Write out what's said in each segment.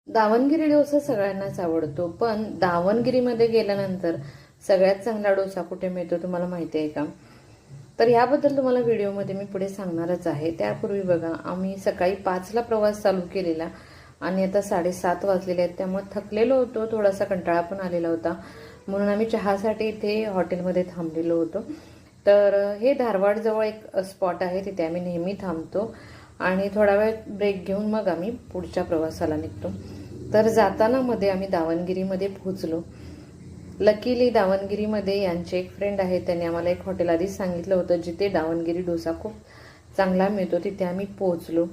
दावणगिरी डोसा सगळ्यांनाच आवडतो, पण दावणगिरीमध्ये गेल्यानंतर सगळ्यात चांगला डोसा कुठे मिळतो तुम्हाला माहिती आहे का? तर याबद्दल तुम्हाला व्हिडिओमध्ये मी पुढे सांगणारच आहे. त्यापूर्वी बघा, आम्ही सकाळी 5ला प्रवास चालू केलेला आणि आता 7:30 वाजलेले आहेत. त्यामुळे थकलेलो होतो, थोडासा कंटाळा पण आलेला होता. म्हणून आम्ही चहासाठी इथे हॉटेलमध्ये थांबलेलो होतो. तर हे धारवाडजवळ एक स्पॉट आहे, तिथे आम्ही नेहमी थांबतो आणि थोडा वेळ ब्रेक घेऊन मग आम्ही पुढच्या प्रवासाला निघतो. तर जाताना मध्ये आम्ही दावणगिरीमध्ये पोहोचलो. लकीली दावणगिरीमध्ये यांचे एक फ्रेंड आहे, त्यांनी आम्हाला एक हॉटेल आधीच सांगितलं होतं जिथे दावणगिरी डोसा खूप चांगला मिळतो. तिथे आम्ही पोहोचलो.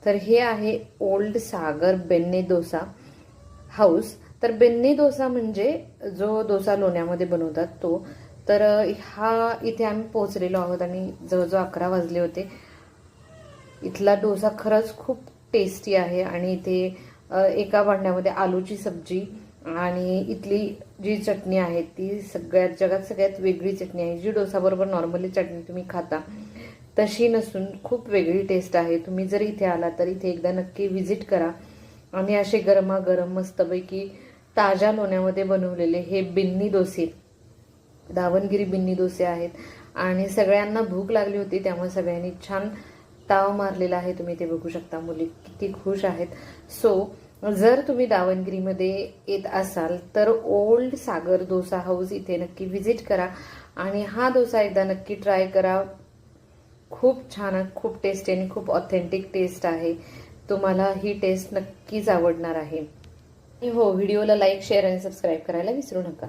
तर हे आहे ओल्ड सागर बेन्ने डोसा हाऊस. तर बेन्ने डोसा म्हणजे जो डोसा लोण्यामध्ये बनवतात तो. तर हा इथे आम्ही पोहोचलेलो आहोत आणि जवळजवळ 11 वाजले होते. इथला डोसा खरंच खूप टेस्टी आहे आणि इथे एका भांड्यामध्ये आलूची सब्जी आणि इथली जी चटणी आहे ती जगात सगळ्यात वेगळी चटणी आहे. जी डोसाबरोबर नॉर्मली चटणी तुम्ही खाता तशी नसून खूप वेगळी टेस्ट आहे. तुम्ही जर इथे आला तर इथे एकदा नक्की व्हिजिट करा आणि असे गरमागरम मस्तपैकी ताज्या लोण्यामध्ये बनवलेले हे बिन्नी डोसे, दावणगिरी बिन्नी डोसे आहेत आणि सगळ्यांना भूक लागली होती त्यामुळे सगळ्यांनी छान ताव मारलेला आहे. तुम्ही ते बघू शकता, मुली किती खुश आहेत. जर तुम्ही दावणगिरीमध्ये येत असाल तर ओल्ड सागर डोसा हाऊस इथे नक्की व्हिजिट करा आणि हा डोसा एकदा नक्की ट्राय करा. खूप छान, खूप टेस्टी आणि खूप ऑथेंटिक टेस्ट आहे. तुम्हाला ही टेस्ट नक्कीच आवडणार आहे. हो, व्हिडिओला लाईक, शेअर आणि सबस्क्राईब करायला विसरू नका.